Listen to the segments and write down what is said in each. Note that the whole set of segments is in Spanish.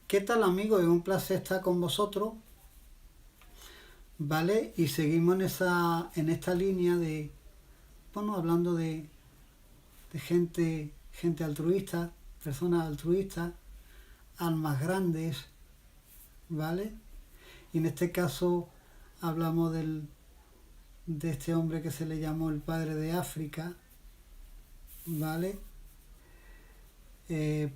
¿Qué tal, amigos? Es un placer estar con vosotros, ¿vale? Y seguimos en esta línea de, bueno, hablando de gente altruista, personas altruistas, almas grandes, ¿vale? Y en este caso hablamos de este hombre que se le llamó el padre de África, ¿vale?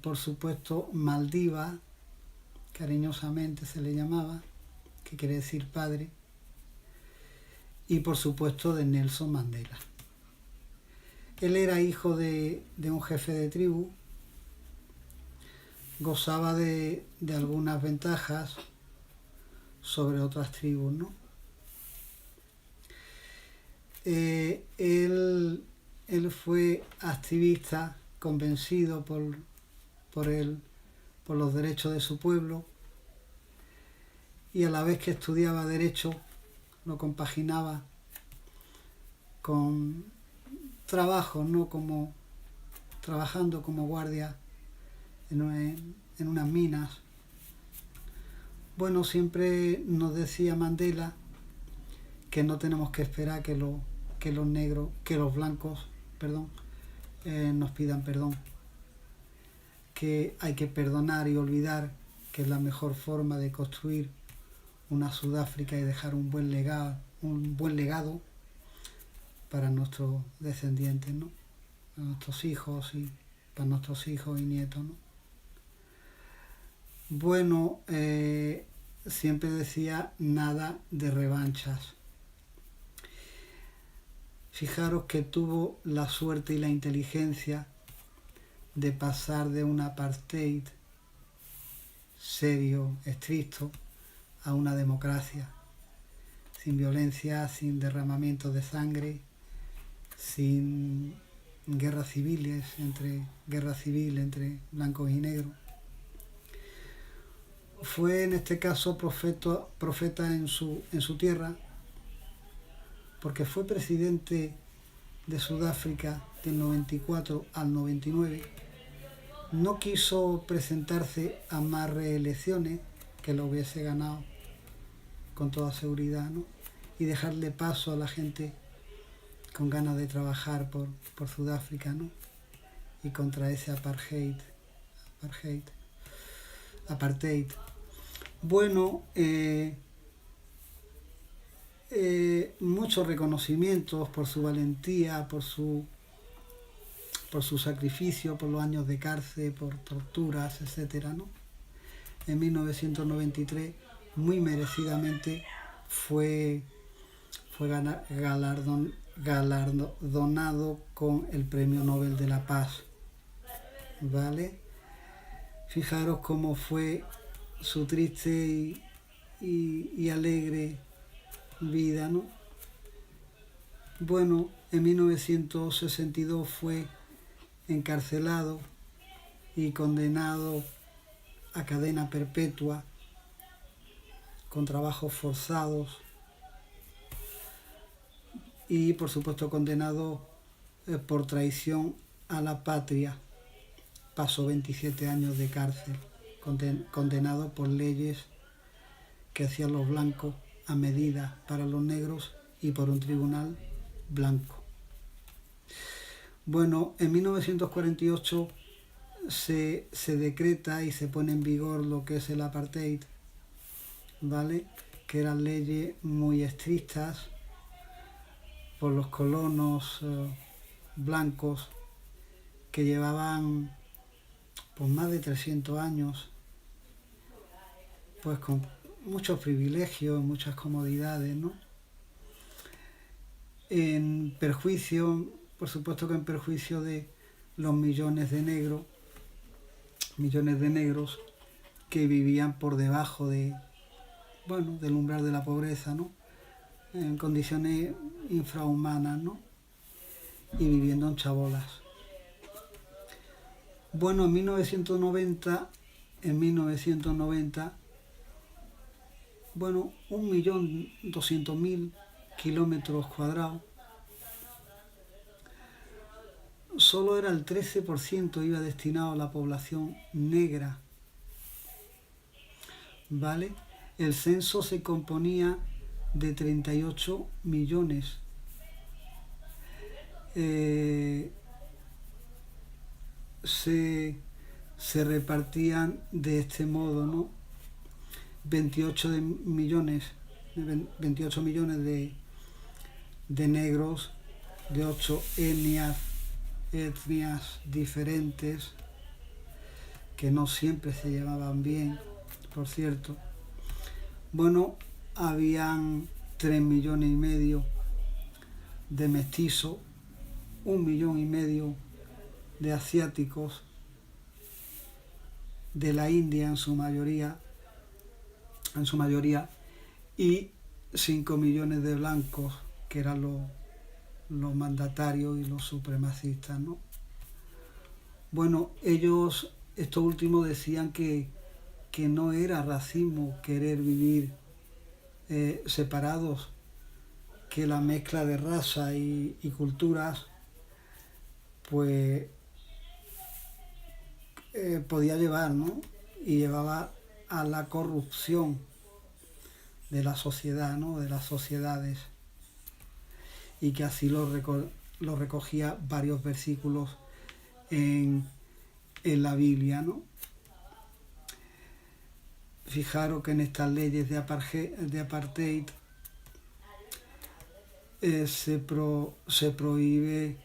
Por supuesto, Maldivas, cariñosamente se le llamaba, que quiere decir padre, y por supuesto de Nelson Mandela. Él era hijo de un jefe de tribu, gozaba de algunas ventajas sobre otras tribus, ¿no? Él fue activista, convencido por los derechos de su pueblo, y a la vez que estudiaba derecho lo compaginaba con trabajos, ¿no? Como trabajando como guardia en unas minas. Bueno, siempre nos decía Mandela que no tenemos que esperar que los blancos, perdón, nos pidan perdón, que hay que perdonar y olvidar, que es la mejor forma de construir una Sudáfrica y dejar un buen legado para nuestros descendientes, ¿no? Para nuestros hijos y para nuestros hijos y nietos, ¿no? Bueno, siempre decía nada de revanchas. Fijaros que tuvo la suerte y la inteligencia de pasar de un apartheid serio, estricto, a una democracia, sin violencia, sin derramamiento de sangre, sin guerra civil entre blancos y negros. Fue en este caso profeta en su tierra, porque fue presidente de Sudáfrica del 94 al 99. No quiso presentarse a más reelecciones, que lo hubiese ganado con toda seguridad, ¿no? Y dejarle paso a la gente con ganas de trabajar por Sudáfrica, ¿no? Y contra ese apartheid. Bueno, muchos reconocimientos por su valentía, por su sacrificio, por los años de cárcel, por torturas, etcétera, ¿no? En 1993, muy merecidamente, fue galardonado con el Premio Nobel de la Paz, ¿vale? Fijaros cómo fue su triste y alegre vida, ¿no? Bueno, en 1962 fue encarcelado y condenado a cadena perpetua con trabajos forzados y por supuesto condenado por traición a la patria. Pasó 27 años de cárcel, condenado por leyes que hacían los blancos a medida para los negros y por un tribunal blanco. Bueno, en 1948 se decreta y se pone en vigor lo que es el apartheid, ¿vale? Que eran leyes muy estrictas por los colonos blancos que llevaban pues más de 300 años pues con muchos privilegios, muchas comodidades, ¿no? En perjuicio, por supuesto que en perjuicio de los millones de negros que vivían por debajo del umbral de la pobreza, ¿no? En condiciones infrahumanas, ¿no? Y viviendo en chabolas. Bueno, en 1990, 1.200.000 kilómetros cuadrados, solo era el 13% iba destinado a la población negra. ¿vale? El censo se componía de 38 millones. Se repartían de este modo, ¿no? 28 millones de negros de 8 etnias diferentes, que no siempre se llevaban bien, por cierto. Bueno, habían 3,5 millones de mestizos, 1,5 millones de asiáticos, de la India en su mayoría, y 5 millones de blancos, que eran los mandatarios y los supremacistas, ¿no? Bueno, estos últimos decían que no era racismo querer vivir separados, que la mezcla de raza y culturas pues podía llevar, ¿no? Y llevaba a la corrupción de la sociedad, ¿no? De las sociedades, y que así lo recogía varios versículos en la Biblia, ¿no? Fijaros que en estas leyes de apartheid se prohíbe,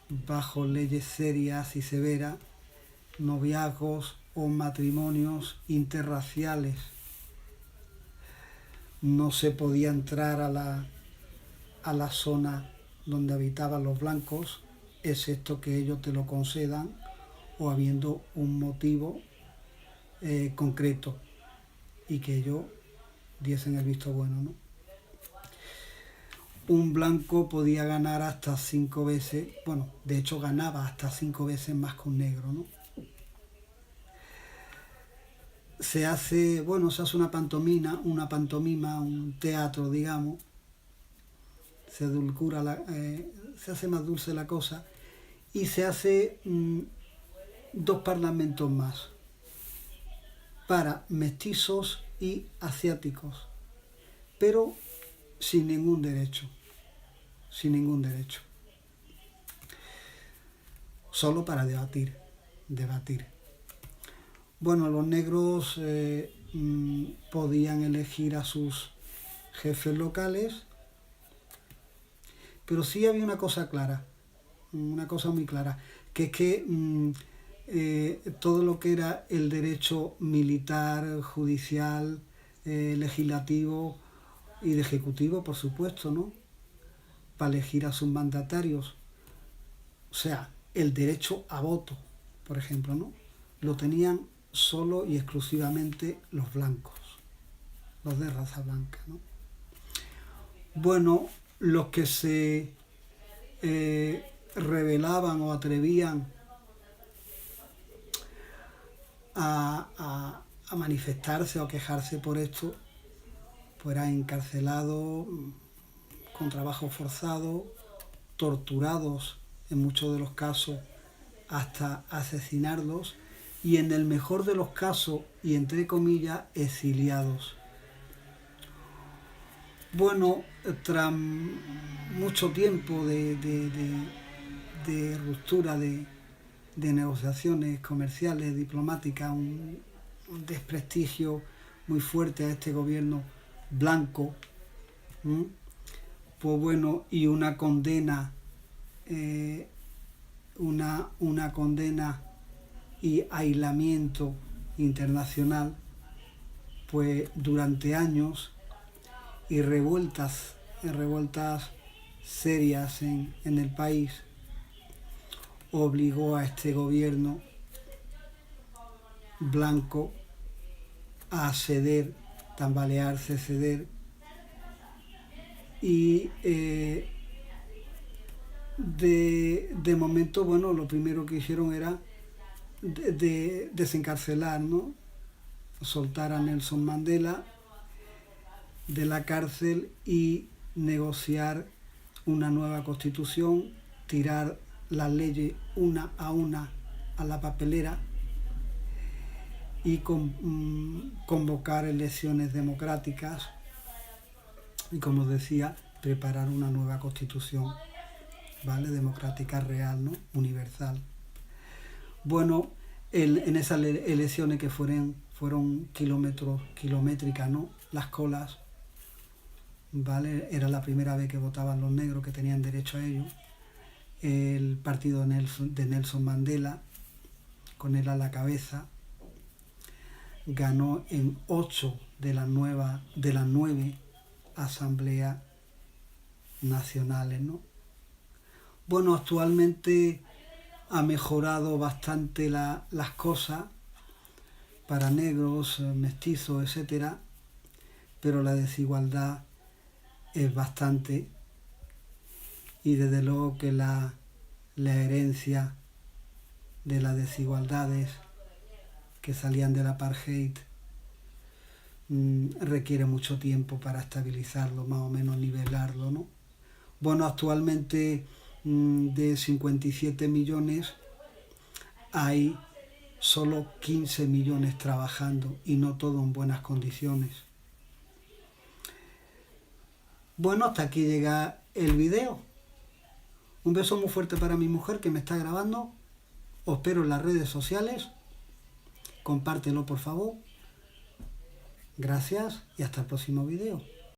bajo leyes serias y severas, noviazgos o matrimonios interraciales. No se podía entrar a la zona donde habitaban los blancos, excepto que ellos te lo concedan o habiendo un motivo concreto y que ellos diesen el visto bueno, ¿no? Un blanco podía ganar hasta 5 veces, bueno, de hecho ganaba hasta 5 veces más que un negro, ¿no? Se hace una pantomima, un teatro, digamos. Se hace más dulce la cosa, y se hace 2 parlamentos más para mestizos y asiáticos, pero sin ningún derecho, solo para debatir. Bueno, los negros podían elegir a sus jefes locales, pero sí había una cosa muy clara, que es que todo lo que era el derecho militar, judicial, legislativo y de ejecutivo, por supuesto, ¿no? Para elegir a sus mandatarios, o sea, el derecho a voto, por ejemplo, ¿no? Lo tenían solo y exclusivamente los blancos, los de raza blanca, ¿no? Bueno, los que se rebelaban o atrevían a manifestarse o a quejarse por esto, pues eran encarcelados, con trabajo forzado, torturados en muchos de los casos hasta asesinarlos, y en el mejor de los casos, y entre comillas, exiliados. Bueno, tras mucho tiempo de ruptura de negociaciones comerciales, diplomáticas, un desprestigio muy fuerte a este gobierno blanco, pues bueno, y una condena, una condena y aislamiento internacional, pues durante años, y revueltas serias en el país, obligó a este gobierno blanco a ceder, tambalearse, ceder, y de momento, bueno, lo primero que hicieron era desencarcelar, ¿no? Soltar a Nelson Mandela de la cárcel y negociar una nueva constitución, tirar las leyes una a la papelera, y convocar elecciones democráticas y, como decía, preparar una nueva constitución, ¿vale? Democrática real, ¿no? Universal. Bueno, en esas elecciones que fueron kilométricas, ¿no? Las colas, ¿vale? Era la primera vez que votaban los negros, que tenían derecho a ello. El partido de Nelson Mandela, con él a la cabeza, ganó en 8 de las 9 asambleas nacionales, ¿no? Bueno, actualmente ha mejorado bastante las cosas para negros, mestizos, etcétera, pero la desigualdad es bastante, y desde luego que la herencia de las desigualdades que salían del apartheid requiere mucho tiempo para estabilizarlo, más o menos nivelarlo, ¿no? Bueno, actualmente de 57 millones hay solo 15 millones trabajando, y no todo en buenas condiciones. Bueno, hasta aquí llega el video. Un beso muy fuerte para mi mujer que me está grabando. Os espero en las redes sociales. Compártelo, por favor. Gracias y hasta el próximo video.